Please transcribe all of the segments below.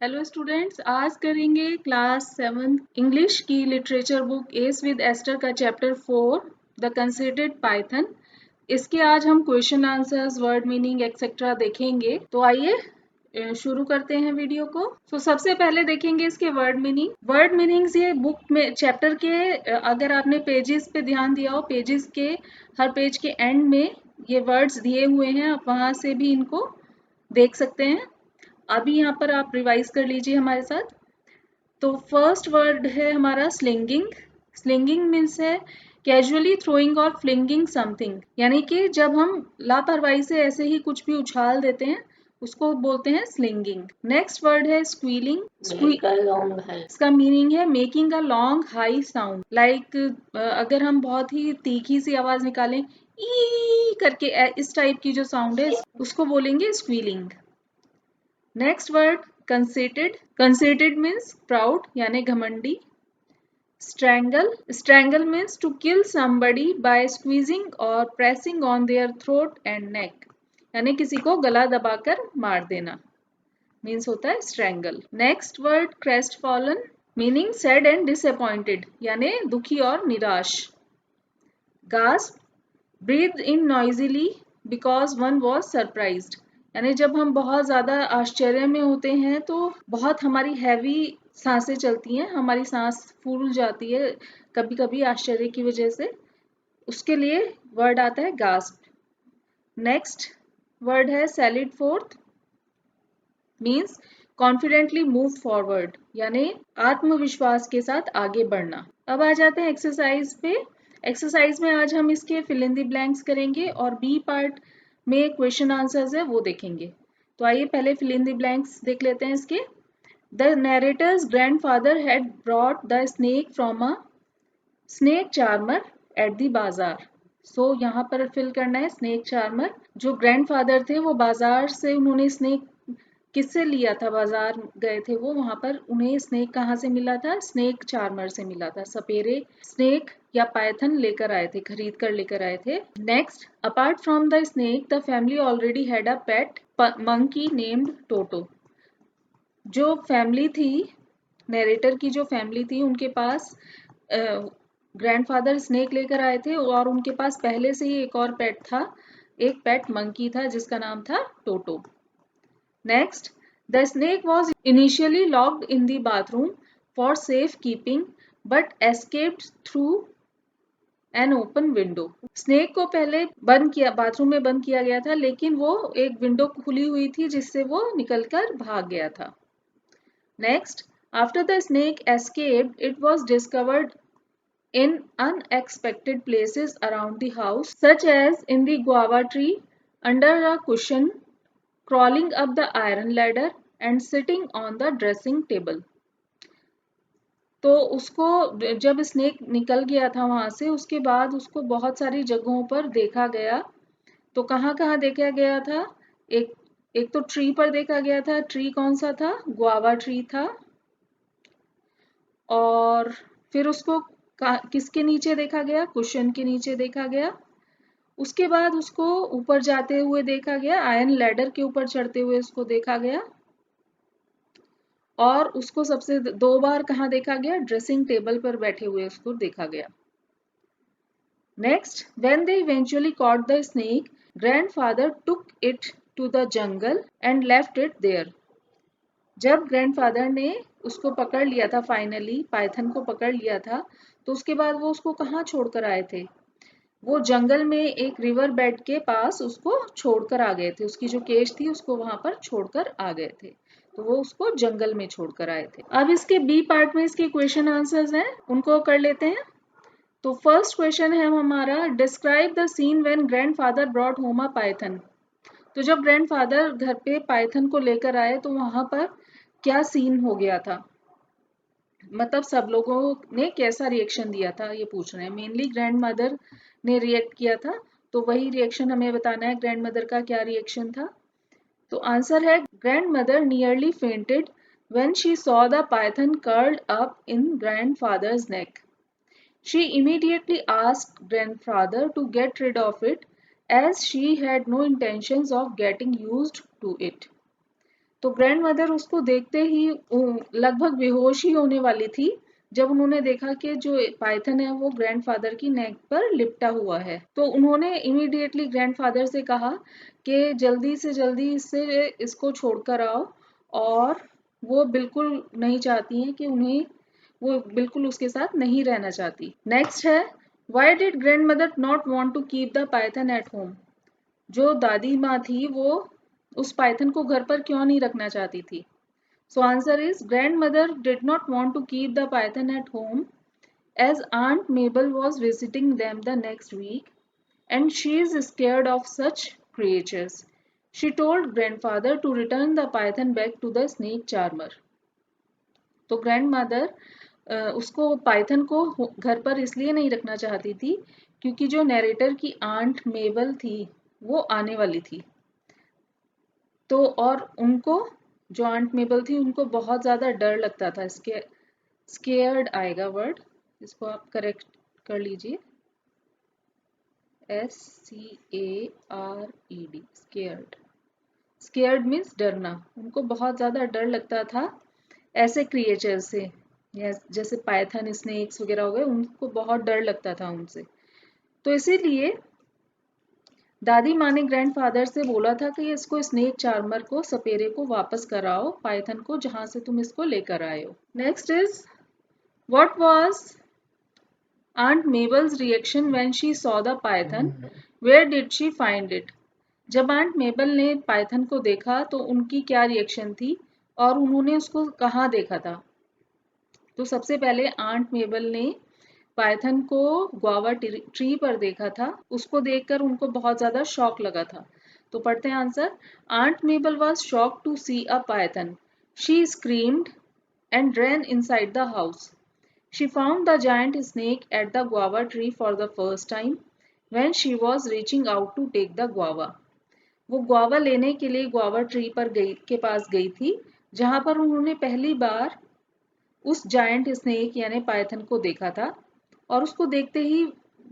Hello students, आज करेंगे class 7 English की literature book S with Esther का चैप्टर 4 द कंसिडर्ड पाइथन। इसके आज हम question answers, word meaning etcetera देखेंगे। तो आइए शुरू करते हैं वीडियो को। तो सबसे पहले देखेंगे इसके वर्ड मीनिंग। वर्ड मीनिंग्स ये बुक में चैप्टर के अगर आपने पेजेस पे ध्यान दिया हो, पेजेस के हर पेज के एंड में ये वर्ड्स दिए हुए हैं, आप वहां से भी इनको देख सकते हैं। अभी यहाँ पर आप रिवाइज कर लीजिए हमारे साथ। तो फर्स्ट वर्ड है हमारा स्लिंगिंग। स्लिंगिंग मीन्स है कैजुअली थ्रोइंग और फ्लिंगिंग समथिंग, यानी कि जब हम लापरवाही से ऐसे ही कुछ भी उछाल देते हैं उसको बोलते हैं स्लिंगिंग। नेक्स्ट वर्ड है स्क्वीलिंग। इसका मीनिंग है making a long high sound, like अगर हम बहुत ही तीखी सी आवाज निकालें ई करके, इस टाइप की जो साउंड है उसको बोलेंगे squealing. Next word conceited. Conceited means proud यानी घमंडी। Strangle. Strangle means to kill somebody by squeezing और pressing on their throat and neck, यानी किसी को गला दबाकर मार देना, मीन्स होता है strangle. Next word crestfallen, meaning sad and disappointed, यानी दुखी और निराश। Gasp, breathe in noisily because one was surprised, यानी जब हम बहुत ज्यादा आश्चर्य में होते हैं तो बहुत हमारी हैवी सांसें चलती हैं, हमारी सांस फूल जाती है कभी कभी आश्चर्य की वजह से, उसके लिए वर्ड आता है गास्प। नेक्स्ट वर्ड है salaried fourth, means confidently move forward, यानी आत्मविश्वास के साथ आगे बढ़ना। अब आ जाते हैं एक्सरसाइज पे। एक्सरसाइज में आज हम इसके फिल इन द ब्लैंक्स करेंगे और बी पार्ट में क्वेश्चन आंसर्स है वो देखेंगे। तो आइए पहले फिल इन द ब्लैंक्स देख लेते हैं इसके। The narrator's grandfather had brought the snake from a snake charmer at the बाजार। सो यहाँ पर फिल करना है स्नेक चार्मर। जो ग्रैंडफादर थे वो बाजार से उन्होंने स्नेक किससे लिया था, बाजार गए थे वो, वहां पर उन्हें स्नेक कहाँ से मिला था, स्नेक चार्मर से मिला था। सपेरे स्नेक या पाइथन लेकर आए थे, खरीद कर लेकर आए थे। Next, apart from the snake the family already had a pet monkey named Toto. जो फैमिली थी, नरेटर की जो फैमिली थी, उनके पास ग्रैंडफादर स्नेक लेकर आए थे और उनके पास पहले से ही एक और पेट था, एक पेट मंकी था जिसका नाम था टोटो। Next, the snake was initially locked in the bathroom for safekeeping but escaped through an open window. Snake को पहले बंद किया, बाथरूम में बंद किया गया था, लेकिन वो एक विंडो खुली हुई थी जिससे वो निकलकर भाग गया था। Next, after the snake escaped, it was discovered in unexpected places around the house, such as in the guava tree, under a cushion, crawling up the iron ladder and sitting on the dressing table. तो उसको जब snake निकल गया था वहां से, उसके बाद उसको बहुत सारी जगहों पर देखा गया। तो कहाँ कहाँ देखा गया था, एक एक तो ट्री पर देखा गया था। ट्री कौन सा था, गुआवा ट्री था। और फिर उसको किसके नीचे देखा गया, कुशन के नीचे देखा गया। उसके बाद उसको ऊपर जाते हुए देखा गया, आयरन लैडर के ऊपर चढ़ते हुए उसको देखा गया। और उसको सबसे 2 बार कहाँ देखा गया, ड्रेसिंग टेबल पर बैठे हुए उसको देखा गया। Next, when they eventually caught the snake, grandfather took it to the jungle and left it there. जब ग्रैंडफादर ने उसको पकड़ लिया था, फाइनली पाइथन को पकड़ लिया था, तो उसके बाद वो उसको कहाँ छोड़कर आए थे, वो जंगल में एक रिवर बेड के पास उसको छोड़कर आ गए थे। उसकी जो केज थी उसको वहां पर छोड़कर आ गए थे, तो वो उसको जंगल में छोड़कर आए थे। अब इसके बी पार्ट में इसके क्वेश्चन आंसर्स हैं, उनको कर लेते हैं। तो फर्स्ट क्वेश्चन है हमारा, describe the scene when grandfather brought home a python. तो जब ग्रैंडफादर घर पे पाइथन को लेकर आए तो वहां पर क्या सीन हो गया था, मतलब सब लोगों ने कैसा रिएक्शन दिया था, ये पूछ रहे हैं। मेनली ग्रैंड मदर ने रिएक्ट किया था, तो वही रिएक्शन हमें बताना है, ग्रैंड मदर का क्या रिएक्शन था। तो आंसर है, grandmother nearly fainted when she saw the python curled up in grandfather's neck. She immediately asked grandfather to get rid of it as she had no intentions of getting used to it. तो grandmother उसको देखते ही लगभग बेहोश ही होने वाली थी जब उन्होंने देखा कि जो पाइथन है वो ग्रैंडफादर की नेक पर लिपटा हुआ है। तो उन्होंने इमीडिएटली ग्रैंडफादर से कहा कि जल्दी से जल्दी इसको छोड़कर आओ, और वो बिल्कुल नहीं चाहती हैं कि वो बिल्कुल उसके साथ नहीं रहना चाहती। नेक्स्ट है, why did grandmother not want to keep the python at home? जो दादी माँ थी वो उस पाइथन को घर पर क्यों नहीं रखना चाहती थी? So answer is, grandmother did not want to keep the python at home as Aunt Mabel was visiting them the next week and she is scared of such creatures. She told grandfather to return the python back to the snake charmer. तो grandmother उसको Python को घर पर इसलिए नहीं रखना चाहती थी क्योंकि जो नैरेटर की आंट मेबल थी वो आने वाली थी। तो और उनको, जो आंट मेबल थी, उनको बहुत ज़्यादा डर लगता था। स्केयर्ड आएगा वर्ड, इसको आप करेक्ट कर लीजिए, SCARED, स्केयर्ड। स्केयर्ड मीन्स डरना। उनको बहुत ज़्यादा डर लगता था ऐसे क्रिएचर से, जैसे पाइथन, स्नेक्स वगैरह हो गए, उनको बहुत डर लगता था उनसे। तो इसीलिए दादी माँ ने ग्रैंडफादर से बोला था कि इसको स्नेक चार्मर को, सपेरे को वापस कराओ पाइथन को, जहां से तुम इसको लेकर आए हो। Next is, what was aunt Mabel's reaction when she saw the python, where did she find it? जब आंट मेबल ने पाइथन को देखा तो उनकी क्या रिएक्शन थी और उन्होंने उसको कहाँ देखा था? तो सबसे पहले आंट मेबल ने पाइथन को ग्वावा ट्री पर देखा था। उसको देखकर उनको बहुत ज्यादा शॉक लगा था। तो पढ़ते हैं answer. Aunt Mabel was shocked to see a python. She screamed and ran inside the house. She found the giant snake at the guava tree for the first time when she was reaching out to take the guava. वो guava लेने के लिए guava tree पर के पास गई थी, जहां पर उन्होंने पहली बार उस जायंट स्नेक यानी पाइथन को देखा था। और उसको देखते ही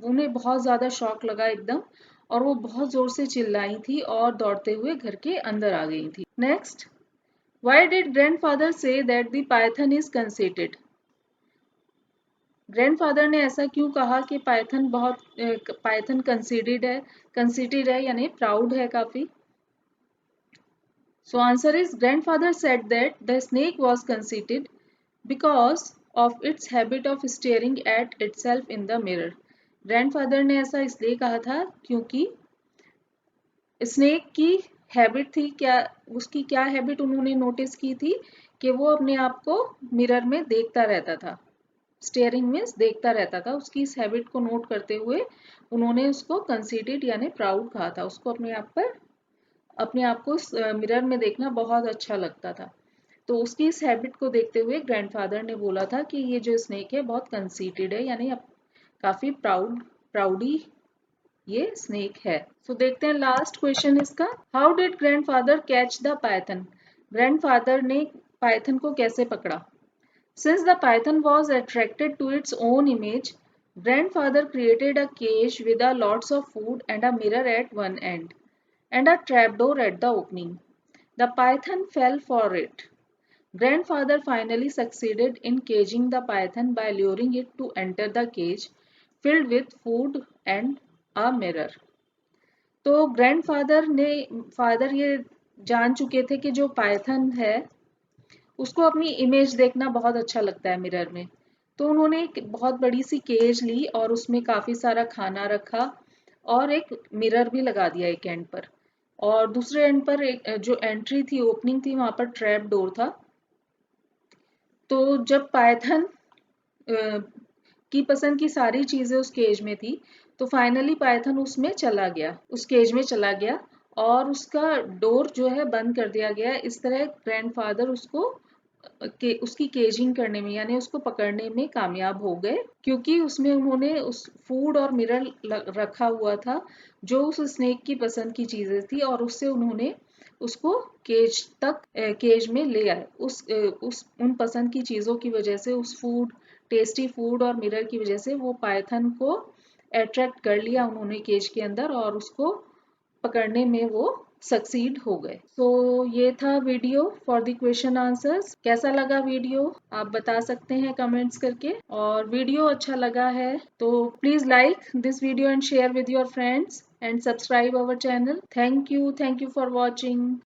उन्हें बहुत ज़्यादा शॉक लगा एकदम, और वो बहुत ज़ोर से चिल्लाई थी और दौड़ते हुए घर के अंदर आ गई थी। Next, why did grandfather say that the Python is conceited? Grandfather ने ऐसा क्यों कहा कि पाइथन कंसीटेड है यानी प्राउड है काफी? So answer is, grandfather said that the snake was conceited because of its habit of staring at itself in the mirror. Grandfather ने ऐसा इसलिए कहा था क्योंकि स्नेक की हैबिट थी, उसकी क्या हैबिट उन्होंने नोटिस की थी कि वो अपने आप को मिरर में देखता रहता था। स्टेयरिंग मीन्स देखता रहता था। उसकी इस हैबिट को नोट करते हुए उन्होंने उसको कंसीटेड यानी प्राउड कहा था। उसको अपने आप को मिरर में देखना बहुत अच्छा लगता था। तो उसकी इस हैबिट को देखते हुए ग्रैंडफादर ने बोला था कि ये जो स्नेक है बहुत कंसीटेड है, यानी काफी प्राउडी ये स्नेक है। सो देखते हैं लास्ट क्वेश्चन इसका। How did grandfather catch the python? Grandfather ने पाइथन को कैसे पकड़ा? Since the python was attracted to its own image, grandfather created a cage with a lots of food and a mirror at one end and a trapdoor at the opening. The python fell for it. Grandfather finally succeeded in caging the python by luring it to enter the cage filled with food and a mirror. तो father ये जान चुके थे कि जो Python है उसको अपनी इमेज देखना बहुत अच्छा लगता है मिरर में। तो उन्होंने एक बहुत बड़ी सी केज ली और उसमें काफी सारा खाना रखा और एक मिरर भी लगा दिया एक एंड पर, और दूसरे एंड पर एक जो एंट्री थी, ओपनिंग थी, वहां पर ट्रैप डोर था। तो जब पाइथन की पसंद की सारी चीजें उस केज में थी, तो फाइनली पाइथन उस केज में चला गया और उसका डोर जो है बंद कर दिया गया। इस तरह ग्रैंडफादर उसकी केजिंग करने में यानी उसको पकड़ने में कामयाब हो गए, क्योंकि उसमें उन्होंने उस फूड और मिरर रखा हुआ था जो उस स्नेक की पसंद की चीजें थी, और उससे उन्होंने उसको केज में ले आए। उन पसंद की चीजों की वजह से, उस टेस्टी फूड और मिरर की वजह से वो पाइथन को अट्रैक्ट कर लिया उन्होंने केज के अंदर, और उसको पकड़ने में वो सक्सीड हो गए। तो ये था video for the question answers. कैसा लगा वीडियो आप बता सकते हैं कमेंट्स करके, और वीडियो अच्छा लगा है तो please like this video and share with your friends and subscribe our channel. Thank you for watching.